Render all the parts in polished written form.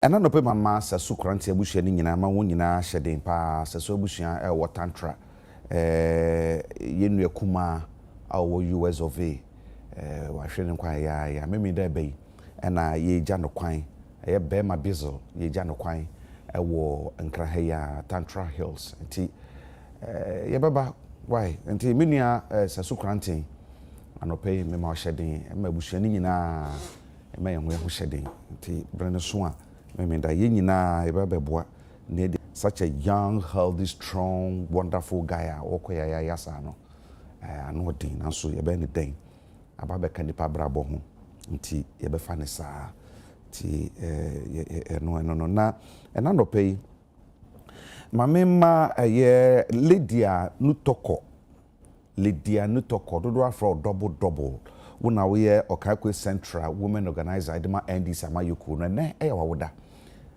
Ena no pe mama sasu krante abusua ni nyina ma won nyina hyeden pa sasu abusua e wo tantra yenu akuma awo US of A wa hwene kwa ya memi da bai ena ye gya no kwan ye be ma bizzle ye gya no kwan e wo nkra ha ya Tantra Hills nti ye baba why nti menua sasu krante anope me ma hyeden ma abusua ni nyina ma ye ho hyeden nti brene so a that such a young, healthy, strong, wonderful guy. Okoya yasano. I know thing, and so you be anything. About the candy brabo home. Nti you be funny sa. Ti no na. And I no pay. Mamema Lydia Nutoko. Lydia Nutoko. Do for double. Una we Okakwe Central Women Organizer Idema ND Sama Yuku ne wawuda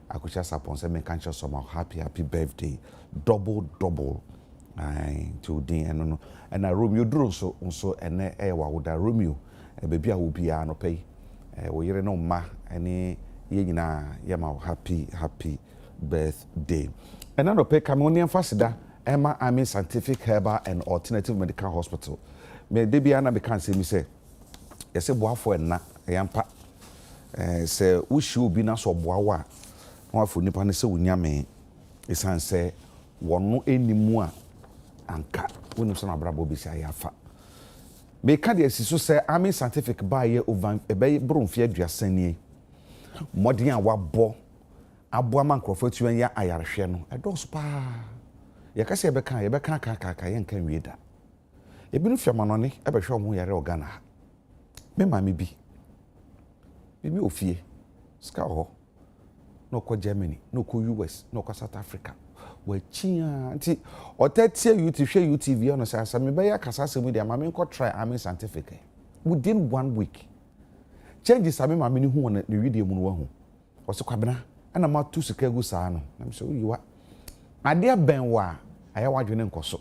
akusha sapon se men kancho so happy birthday double to din no and Romeo duro so ene wawuda Romeo baby a wo bia no pay wo yire no ma ene ye nyina ye ma happy birthday and no pay Cameroonian fasida Emma Army Scientific Herbal and Alternative Medical Hospital me de bia na be kan se mi se yese boafo enna yampa se wuhyi obi na so boawa wafo nipa ne se wunyame esan se wono enimu a anka wonu so na brabo bi sia yafa me ka de asiso se Army Scientific ba ye over ebe bronfie aduasanie modern a wabo aboa mankrofo tuan ya ayarehwe no edos pa ye ka se ye beka ye nkan wieda ebinu fiamanone ebehwe omo yare organa me mami bi ofie ska ho no ko Germany no ko US no ko South Africa wa chia nti otatie UTV ono say asame be ya kasa asemu dia mami nko try Army Scientific within 1 week changes ame mami ni hu na video mu no wahu oso kwabena ana ma tu sika gu saa no na me so yiwa ade ben wa aya wadwene nkoso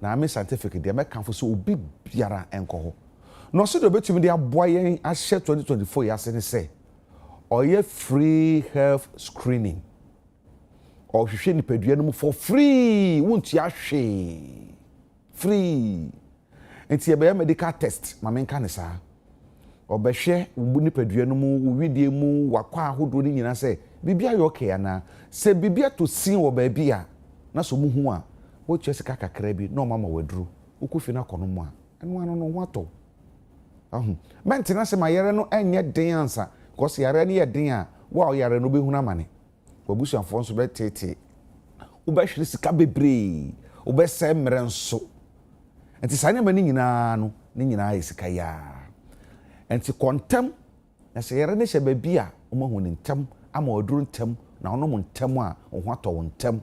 na Army Scientific dia me kanfo so obi biara enko ho no so do betumi dia boyen a share 2024 ya se ne say oye free health screening or hwehwe ni padua no for free won't ya hwe free enti be medical test ma menka ne sa obehwe wo ni padua no mu widie mu wakwa ahodo ni nyina say bibia yo okay ana se bibia to sin wo ba bia na so mu hu a wo twa sika kakra bi no mama waduru ukufi na kono mu a eno ano no ho ato mentina se mayere no enye den ansa because yare ne ye den a wa yare no behunu amane wabusuafo nso be tete wo be hwere sika bebre wo be se mmere nso enti sane mani nyina no ne nyina ye sika ya enti kontem na se yare ne hye ba bia wo mahu ne ntem ama oduru ntem na ono mo ntem a wo ho ato wo ntem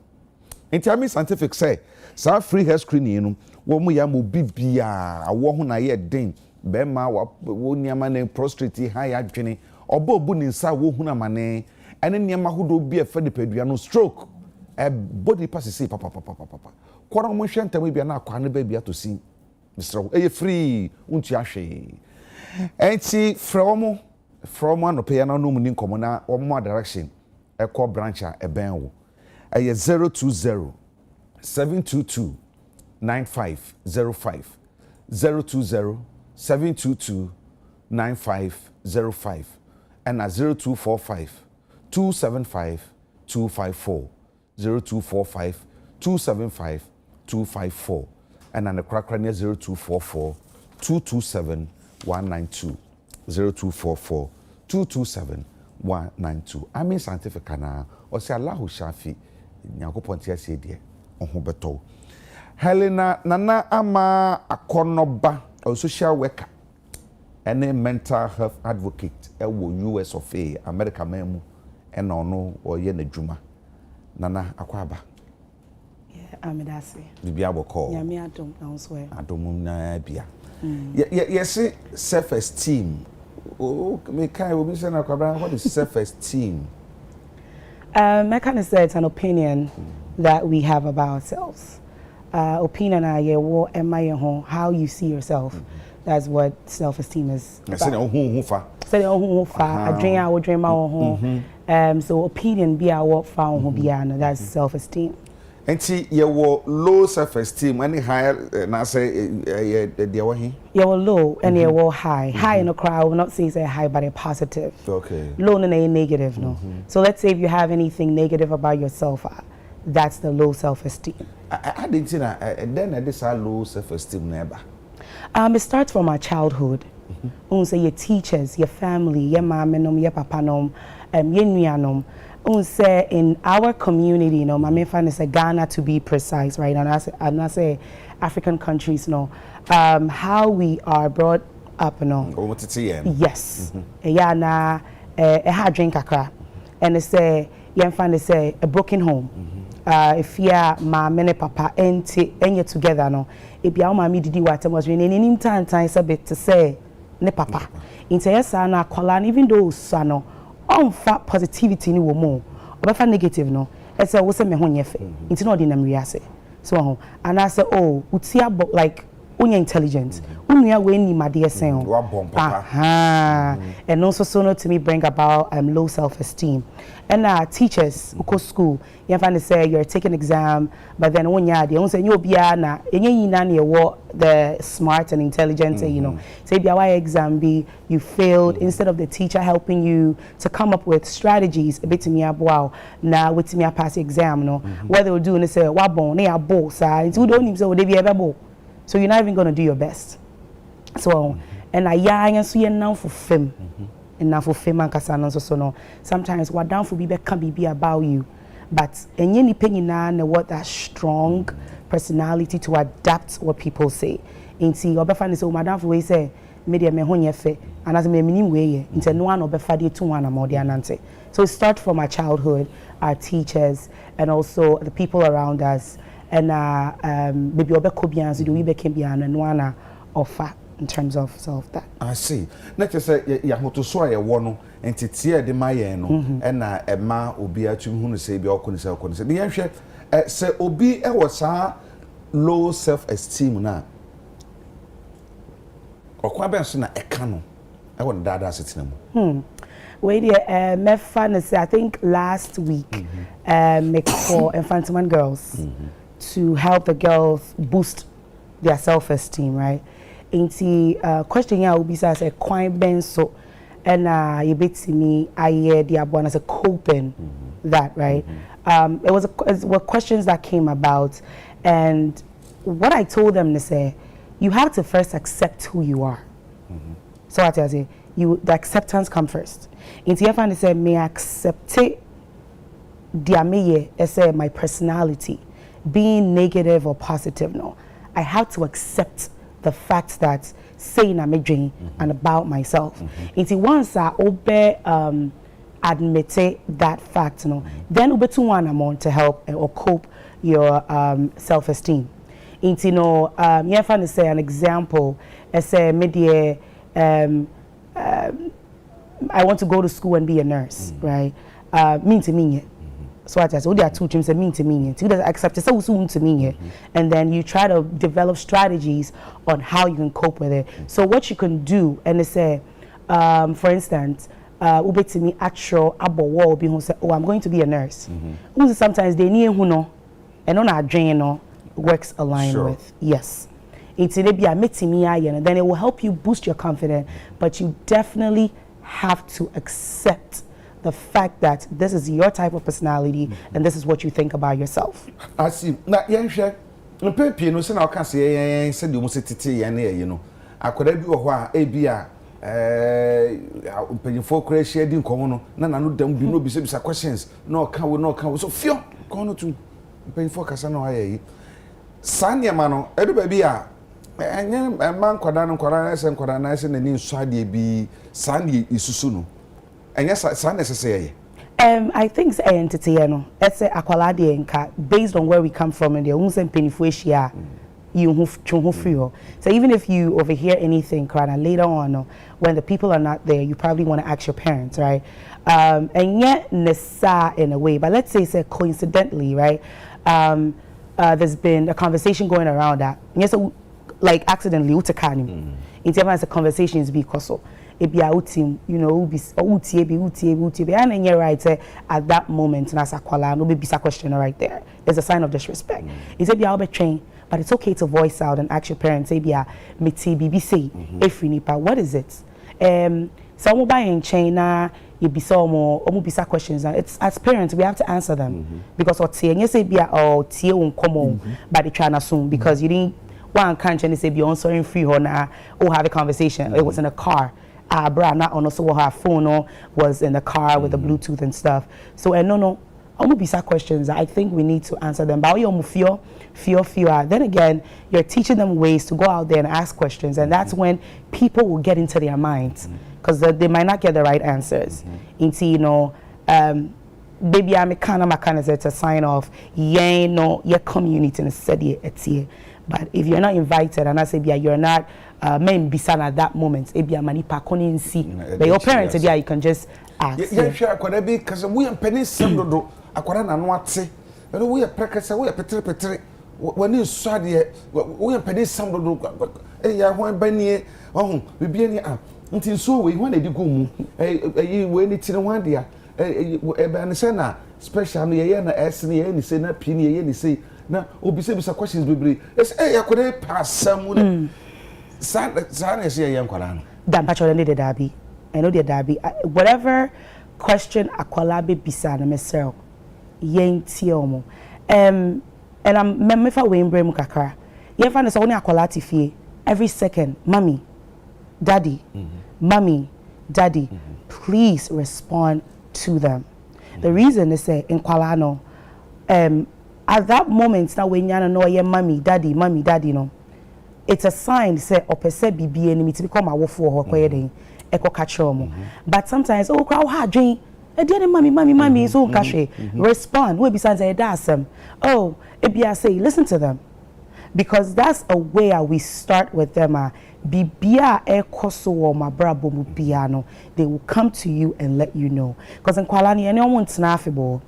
enti Army Scientific say sa free hair screening no wo mu ya mo bibia awo ho na ye den bema wo niama ne prostrate ha ya dwene obo ni nsa wo huna mane ene niama hodo bi efa de padua no stroke body pass papa kwara mo hwe ntam bia na akwa ne ba bia to sin Mr. eye free unti ahwe enti from anope ya na no mu ni nkomo na wo mo direction call branch a ben wo eye 020 722 9505 020 722-9505 and at 0245-275-254 0245-275-254 and the crack 0244-227-192 0244-227-192 Army Scientific na o se Allahu Shafi Nyankopon tie ase die ohun beto Helena nana ama akonoba a social worker and a mental health advocate US of A America memu and no or ye juma nana akwaba amedase bibia boko nyame adom answe adom na bia yes self esteem me kai obi say na akwaba what is self esteem I kind of say it's an opinion that we have about ourselves. Opinion how you see yourself. That's what self-esteem is about. So opinion be our found who be an that's self-esteem. And see, you were low self-esteem, any higher, and I say, you were low and you were high. High in a crowd, I will not say high, but a positive. Okay. Low and a negative, no. So let's say if you have anything negative about yourself, that's the low self-esteem. I didn't see that. Then I decided low self-esteem never. It starts from our childhood. Say your teachers, your family, your mom, your papa, your nuanom. Say in our community, my main fan is Ghana to be precise, right? And I say African countries, how we are brought up, Yes. Yeah, na a drink akra, and they say, a broken home. If you are my mene papa and you together, no, if you are my didi what was in any time a bit to say ne papa. Into yes, na kolan even though sano. On fat positivity ni wo mo obefa negative no ese wo se me ho nyefe nti no ordinary rease so and I say oh utia like unya intelligent unya we ni made sen and also so to me bring about low self-esteem and teachers uko school you find say you're taking exam but then when you say you bia na enye na na the smart and intelligent say bia why exam be you failed instead of the teacher helping you to come up with strategies a bit me aboa na wetimi pass exam no what they will do and say wa bon na ya bo sa nti we don't even say we dey be ebe so you're not even going to do your best so and I so you now for fame and now for fame and kasana so no sometimes what down for can be about you but any na what that strong personality to adapt what people say into obefa say madam for we say media me ho nyefe and as me minim we into no one obefa dey to one amode anante so it starts from our childhood our teachers and also the people around us and maybe obekobians do we became bian and one offer in terms of that. I see. Let us say ya hoto so aye wono entity de maye no and na ema obi atwum hu no say bi okone say bi yanhwe say obi e wo sa low self esteem na okwa ben so na eka no e won dada asetina mu wait there me fan say I think last week make for infantiman girls to help the girls boost their self-esteem, right? Inti question ya ubi sa say kwan ben so and you bit to me I hear the abona as a coping that, right? It were questions that came about and what I told them to say you have to first accept who you are. So I tell you the acceptance come first. Inti you find say me accept it say my personality being negative or positive no I have to accept the fact that saying I'm a dream and about myself until once I admit that fact then ube to one amount to help or cope your self-esteem into you find to say an example as a media I want to go to school and be a nurse right mean to me so I just, there are two dreams that mean to me. You accept it so soon to me, and then you try to develop strategies on how you can cope with it. So what you can do, and they say, for instance, ube to me actual abo wall be who say, oh, I'm going to be a nurse. Sometimes they need who know, and on our drain works aligned with yes. It's be a me and then it will help you boost your confidence. But you definitely have to accept the fact that this is your type of personality and this is what you think about yourself. I see. Now, yanhwe, mpepie no se na oka se se de mo se tete ye na ye no. Akoda bi wo ho a ebia mpanyinfo kora hia di nkomo no na nanu dam bi no bi se questions na oka wo so fio kono tu mpanyinfo kasa na aye yi. Sane ma no edu ba bi a enye man kwada no kwada na se na ni nso ade bi sane isusu no. And yes, I think it's entity, it's a akwaladi based on where we come from and the unsen penifua you free. So even if you overhear anything later on when the people are not there, you probably want to ask your parents, right? And yet nessa in a way, but let's say coincidentally, right? There's been a conversation going around that yes, like accidentally utakani. In terms of conversations because so. ebia utim, you know, utie, and you're right at that moment, and as a kwala, no be bisa question right there. It's a sign of disrespect. It's ebia obe train, but it's okay to voice out and ask your parents, ebia, meti BBC, if you nipa, what is it? So I'm buying China, you be so more, bisa questions, and it's as parents, we have to answer them. Because or tie, you say ebia, or tie won't come on, but they try to assume, because you didn't, one can't say be answering free or nah, or have a conversation. It was in a car. Bra not on also her phone or was in the car with the Bluetooth and stuff. So no, I'm gonna be some questions. I think we need to answer them. But you fear. Then again, you're teaching them ways to go out there and ask questions, and that's when people will get into their minds because they might not get the right answers. Into you know, baby, I'm a kind of to sign off. Yeah, no, your community and study it. But if you're not invited, and I say, yeah, you're not men bisan at that moment, ebia mani pa konin see. But your parents, yeah, you can just ask. Yeah, sure, akwada be because we are penny semdodo, akwada na no ate. But we are prekasa, we are petre. When you saw the, we are penny semdodo. Ya hwan banie, oh, we be any until so we when they go mu. We need to one dia. Ebanisena special no ye na esne ye ni say na pin ye ni say. Na obi say bisa questions bibiri es yakode pasam na sa na say yan kwala no dan pa chole de dabi I know the dabi whatever question akwala be bisa na mesel yen tie omo and I'm me fa we mbrem kakra yen fa na so woni akwala tifie every second mommy daddy please respond to them. The reason they say in kwala no at that moment, now when you know your mommy, daddy, no, it's a sign say opese bibi enemy to become a wolf or kwede, eko kachomo. But sometimes oh crowd hard drink, dear mommy, so kashe. Respond. We besides a dasem. Oh, I say listen to them, because that's a way we start with them. Bibia ekoso or my brabo mu piano. They will come to you and let you know. Because in Kwalani, anyone snaffable,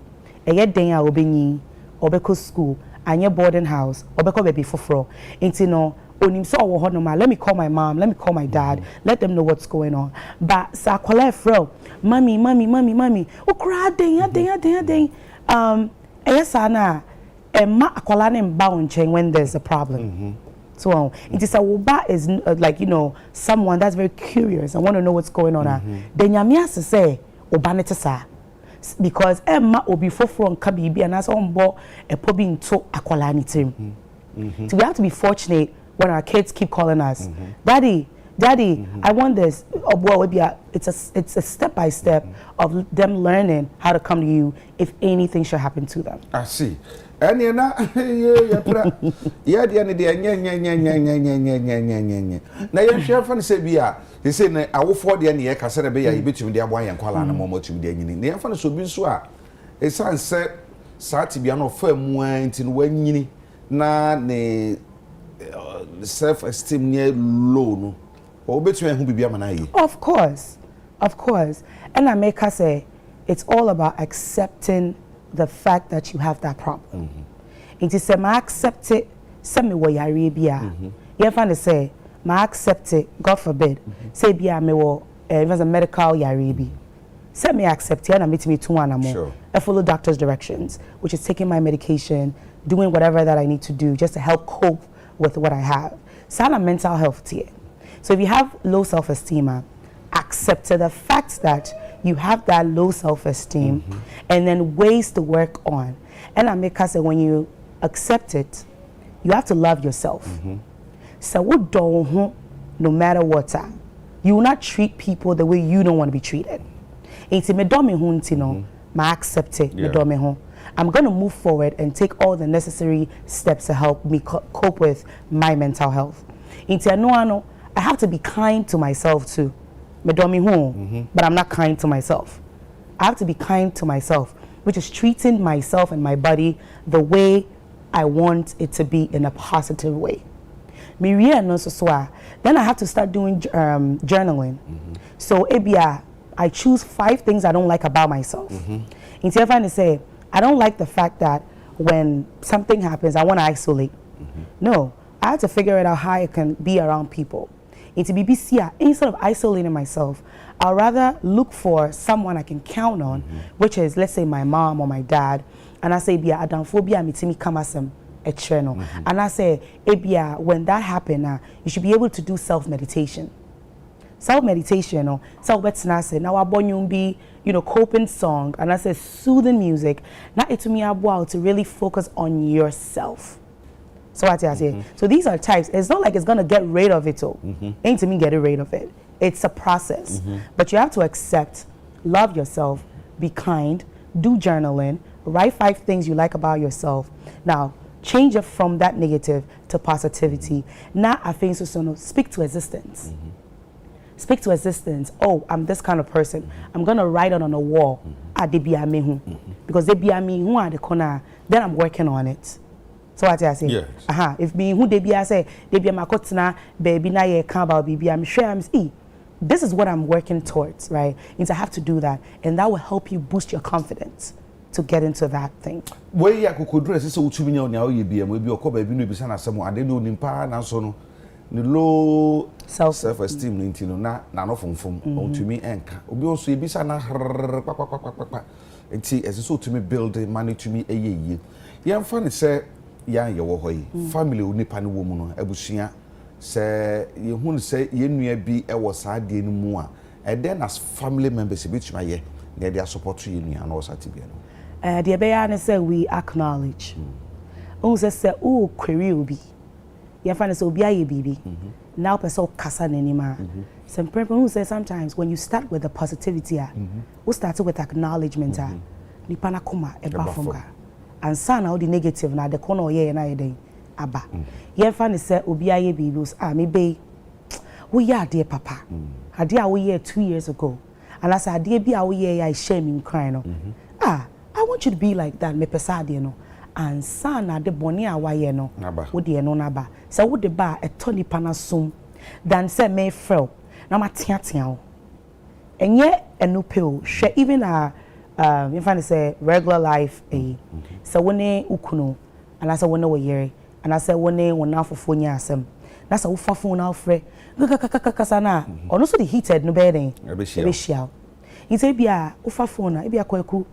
a yet day I will be obeko school and your boarding house obeko baby foforo into no onim so wo ho no ma let me call my mom, let me call my dad, let them know what's going on. But sa kwala fro mommy o cry den eyesa na ma akwala ne mba onchen when there's a problem. So it is a woba is like, you know, someone that's very curious and want to know what's going on. Then yamia say obanete sa because Emma will be foforo nka bibi and as on board a pobi into akwalani team. So we have to be fortunate when our kids keep calling us, Daddy, I want this. It's a step by step of them learning how to come to you if anything should happen to them. I see. And you know, now you share funny say bia. He say na I will for the any kasere be ya ibetumi de aboa yankwala na momo tumi de nyini. Na yamfa no so bi so a esan se saati bia no fa mu anti no wanyini na ne self esteem near low no. Obetumi hu bibia mana yi. Of course. And I make her say it's all about accepting the fact that you have that problem. It is I accept it, send me where you are. You find to say, I accept it, God forbid. Say be me wo it was a medical yaribi. Send me accept it and meet me 2 1 more. Sure. I follow doctor's directions, which is taking my medication, doing whatever that I need to do just to help cope with what I have. So I'm mental health tier. So if you have low self-esteem, accept the fact that you have that low self-esteem and then ways to work on. And I make us say when you accept it, you have to love yourself. So what don't no matter what you will not treat people the way you don't want to be treated. It's me do me hunti no, ma accept it, me do me hun. I'm going to move forward and take all the necessary steps to help me cope with my mental health. Into no, I have to be kind to myself too. Me do me hun, but I'm not kind to myself. I have to be kind to myself, which is treating myself and my body the way I want it to be in a positive way. Me real no so then I have to start doing journaling. So ebia I choose 5 things I don't like about myself. Instead of trying to say I don't like the fact that when something happens I want to isolate. No, I have to figure it out how I can be around people. Into BBC, instead of isolating myself, I'll rather look for someone I can count on, which is, let's say, my mom or my dad. And I say, Bia, Adamphobia, mitimi kamasem, a channel. And I say, Bia, when that happens, you should be able to do self-meditation. Self-meditation, or self-meditation, now I be, coping song, and I say soothing music. Now it to me about to really focus on yourself. So what I say. So these are types. It's not like it's gonna get rid of it all. Ain't to me getting rid of it. It's a process. But you have to accept, love yourself, be kind, do journaling, write 5 things you like about yourself. Now change it from that negative to positivity. Now I think so speak to existence. Speak to existence. Oh, I'm this kind of person. I'm gonna write it on a wall. Because they be me who are the corner. Then I'm working on it. So what I say? Yes. If me who they be, I say they be my kotna baby na ye can about baby. I'm sure I'm this is what I'm working towards, right? Means I have to do that, and that will help you boost your confidence to get into that thing. Where ya could dress is so to me on your be and will be a copy of Nubisana some I didn't know pa and so no low self-esteem into na often from to me and be also be sana and see as so to me build money to me a year. Yeah, funny say, yeah, your family nipan woman, Ebusia. Say you who say you be a was sad anymore, and then as family members, which my year, they are support you and also at the dear Bayana say we acknowledge. Also say, oh, query will be. You find us be a baby. Now, person Cassan anymore. Some people who say sometimes when you start with the positivity, we start with acknowledgement. Nipana kuma eba from and son all the negative na the corner ye na day. Aba. Ye fan say obi aye bibos me be we ya dear papa. Ade we year 2 years ago. And as ade bi a we year I shame in crying. I want you to be like that me pesade no. And son ade boni a ye no. Wo de no na ba. So wo de ba e to nipa na som than say me frel. Na ma tiatia o. Enye enu pe o. Hwe even you find say regular life so when ukuno and I say when we hear and I say when na fofo nya asem na say wo fafo na ofre kaka na ono so the heated no bedding e be shia you say bia wo fafo na e bia kwaku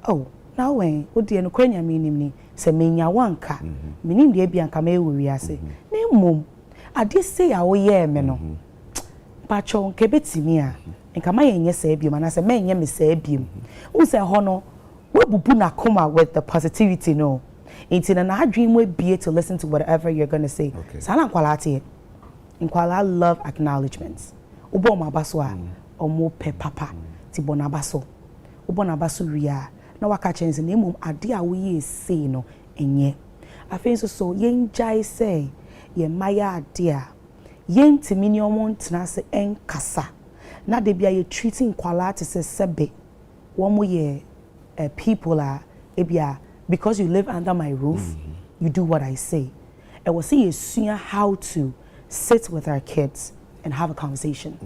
oh now when wo de no kwanya me nim ni say menya wanka me nim de bia nka me wuri ase na mum ade say ya wo ye me no pacho nke betimi a nka ma yenye say biom na say menye me say biom wo say hono we bubu na koma with the positivity no it's in an dream we be to listen to whatever you're going to say sala kwalati nkwala love acknowledgements ubo mabaso a omo pe papa ti bona baso ubo na baso ria na waka chense na emom ade a we ye say no enye afenso so yen jai say ye maya ade a yen timini omo ntena se enkasa na de bia ye treating quality se sebe womo ye people are ebia because you live under my roof you do what I say. And we'll see you how to sit with our kids and have a conversation.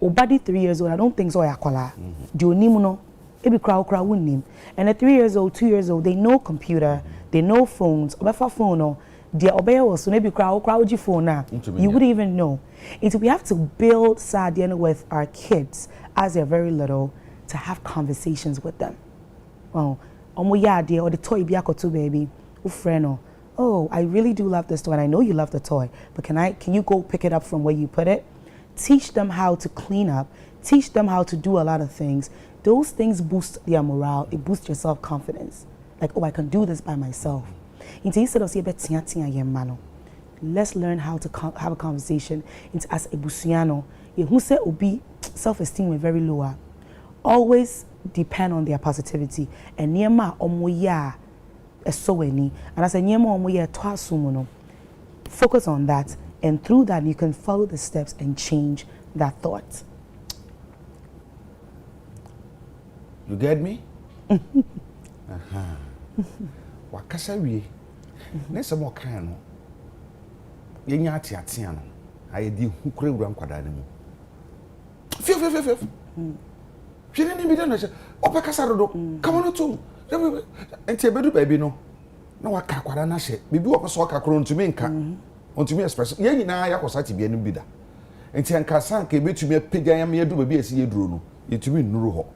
Obadi 3 years old, I don't think so yakola. Do you no ebi crowd win. And at 3 years old, 2 years old, they know computer, they know phones, obefa phone no. Dear obey was so maybe crowd phone now. You wouldn't even know. We have to build Sadian with our kids as they're very little to have conversations with them. Well, dear or the toy biakotu baby, friend oh, I really do love this toy and I know you love the toy, but can you go pick it up from where you put it? Teach them how to clean up, teach them how to do a lot of things. Those things boost their morale, it boosts your self-confidence. Like, oh, I can do this by myself. Instead of saying, let's learn how to have a conversation. As a busiano, who say obi self-esteem is very lower. Always depend on their positivity. And niema omoya esoweni. And I say niema omoya toasumuno. Focus on that, and through that you can follow the steps and change that thought. You get me? Wakasa wie. Nessa mo kan no. Yenya atiatia no. Ayedi hu kura wura nkwada ne mu. Fio. Hwene ni bi na se. Opekasa dodo. Come on to. Enti ebedu baby no. Na waka kwada na hye. Bibi wo so waka kro ntumi nka. ontumi express ye nyina yakosa tibia no bi da enti ankasa anka ebetumi apagya yam yedu ba bi esi yeduro no yetumi nnuru ho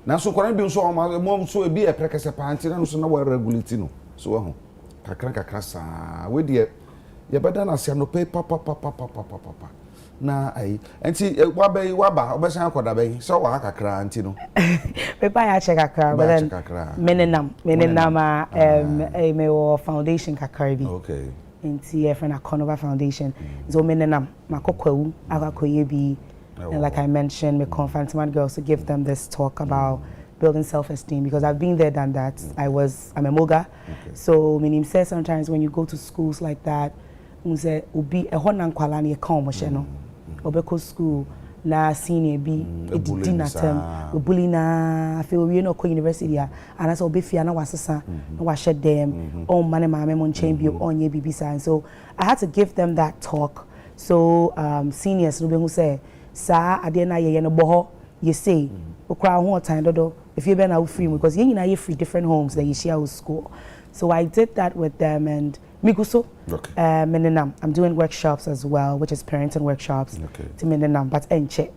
na so kwara bi nso o mom so ebi e prekese panti na so na wa regulate no so ho kakra sa we de ye beda na sia no pay papa na ai enti waba obesan akoda bai so wa kakra anti no pepa ya check kakra but then menenam me wo foundation kakra bi okay enti e friend Akonova foundation so menenam makokwawu akakoye bi and like I mentioned me confront girls to give them this talk about building self-esteem because I've been there, done that. I'm a moga. Okay. So meaning say sometimes when you go to schools like that, say ubi a honan kwalani account mosheno. Obeko school na senior be dinner term we bully na feel we no ko university and as obi fia na wasesa na wa shed them on mane mama mon champion on ye bibisa and so I had to give them that talk. So seniors no be who say sa ade na ye no boho you say okra ho time dodo if you been out free because you free different homes that you share with school. So I did that with them and Miguso. Okay. I'm doing workshops as well, which is parenting workshops. Okay. To Menenam, but enche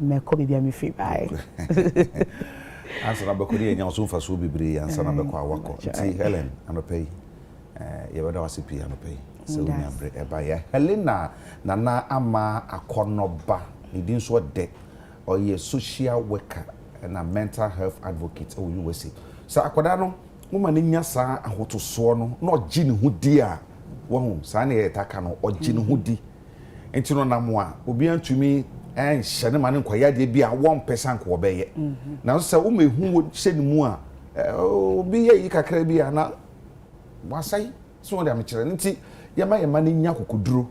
me ko bibia me free bye. Answer number kodi enya so fa so bibre answer number kwa wako. Ti Helen anopai ye bada wasipi anopai. So we abre e ba ya Helena nana ama akonoba idin so de or ye social worker and a mental health advocate o you say so akoda no moma ne nya sa ahotoso no na ogi ne hudi a wo hu sa na ye taka no ogi ne hudi enti no na mo a obi antumi en hye ne ma ne nkwaya de bi a 1% ko obeye na so wo mehu wo hye ne mu a obi ye yi kakra bi a na wasai so de amekere nti ye ma ne nya kokoduro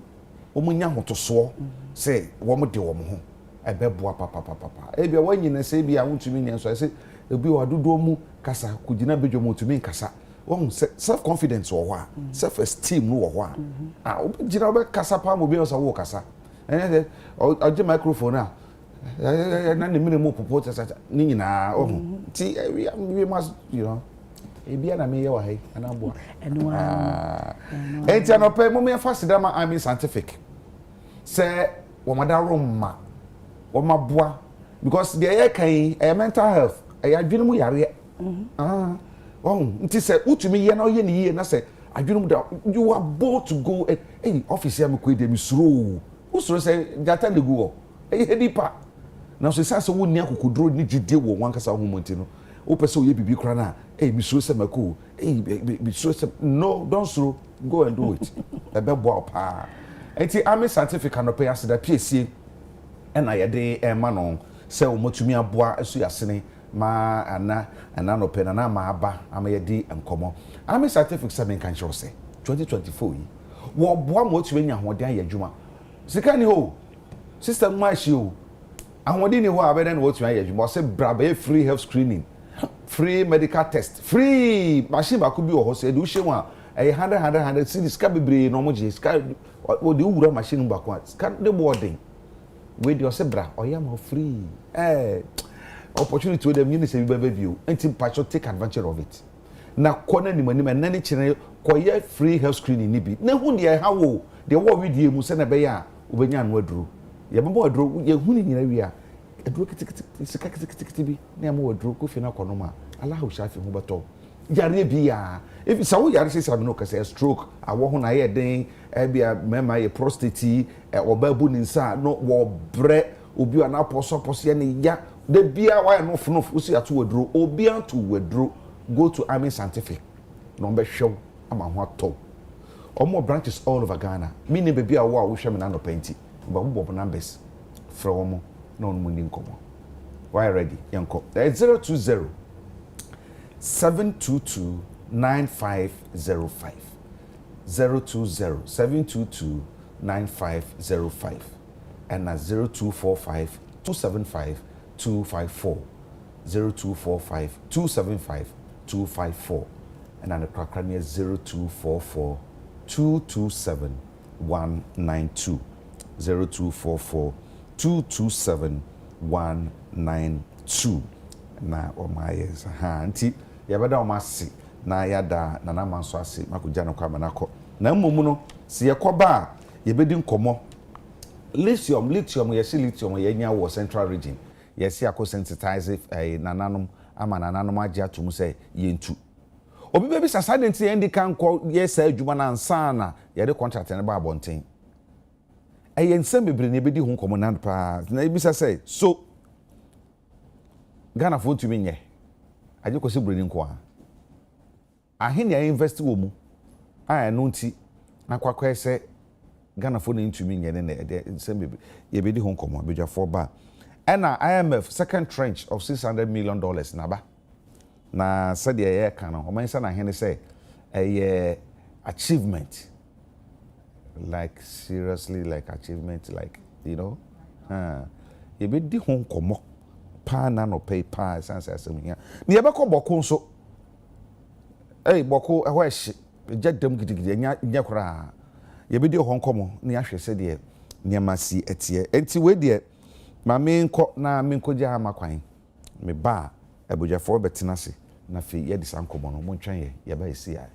o mu nya ahotoso se wo mo de wo mo ho ebeboa papa ebia wanyina se bia wontumi nyen so se ebi wadodo mu kasa kugina bedwo motumi kasa won self confidence wo ho a self esteem no wo ho a obigina obe kasa pa mo bi so wo kasa ene oje microphone a na ne minimum popo tsa ni nyina ti we must ebia na me ye wa hai anabo enwa enti anope mo me fasidama I mean scientific se wo madaro ma Boa because the air can a mental health a dream yare nti say utumi ye na ye ni ye na say adwenu da you are bold to go hey office am ko dem suro usuro say jata de go hey dipa na so say wo ni akokodro ni gide wo wankasa ho monti no o pese o ye bibi kra na hey mi suro say mako hey mi suro say no don't suro go and do it e be boa pa enti am scientific anope asida PhD ena yede ema no se omotumi aboa asu yasene ma ana no pena na ma aba ama yedi enkomo ami scientific seven kan show say 2024 yi wo boa motumi nya hode aye adwuma sika ni ho system machi o ahode ni ho abeden wotumi aye adwuma se braba free health screening free medical test free machine ba ko bi wo ho se de wo hye wa 100 cities ka bebre no mo je ska wo de wura machine ba ko ska de boarding with your zebra or yam free opportunity with them you say baby view until patch take advantage of it na corner ni mani na ni chine koye free health screening ni bi na hu de ha wo de wo wi die mu se na be ya obenya no aduro ye bebo aduro ye hu ni nyina wi a aduro kitikiti bi na mo aduro ko fi na kono ma Allah shafi hu beto yare bi ya if so yare say no ka say stroke awo hu na ye den bia mema ye prostate obabu ni nsa no wo bre obi ana poso ne ya de bia wa no fnof usi ato wadro obi anto wadro go to army scientific no be hwew ama ho ato omo branches all over Ghana me ne bia wo a wo hwe me na no penti ba bo numbers from no no mundi nkomo why ready yanko 020 722 9505 020-722-9505 and 0245-275-254 0245-275-254 and then the crackran is 0244-227-192 0244-227-192 na omayes ha nti yabeda omasi na yada na na manso ase makuja no kwa manako na mmom no se yekoba a yebedi nkomo lithium yesi lithium yenya wo central region yesi akọ sensitize nananom ama nananom agye atum say yentu obi bebi sasadenti endi kan kọ yesa adwuma na ansa na yede contract ne ba abonten ensem bebre ne ebedi hu nkomo nan pa na ebisa say so Ghana for tumi nye aje kwesi breni nko a ahene ya invest wo mu a no nti na kwakwa ese Ghana for ntumi nye ne ensem bebre yebedi hu nkomo abedwafo ba na IMF second tranche of $600 million na said the year can o man say na hene say achievement like seriously like achievement like you know you be di hon komo pa na no pay pa sense asem hia na ye be ko boko nso boko ehwo ehye jedem gidigidi nya kora ye be di hon komo na ya hwese de nyama si etie enti we de ma me nko na me nko gya makwan me ba abujafo betena se na fe ye disa nkomo no mo ntwan ye ba esi ya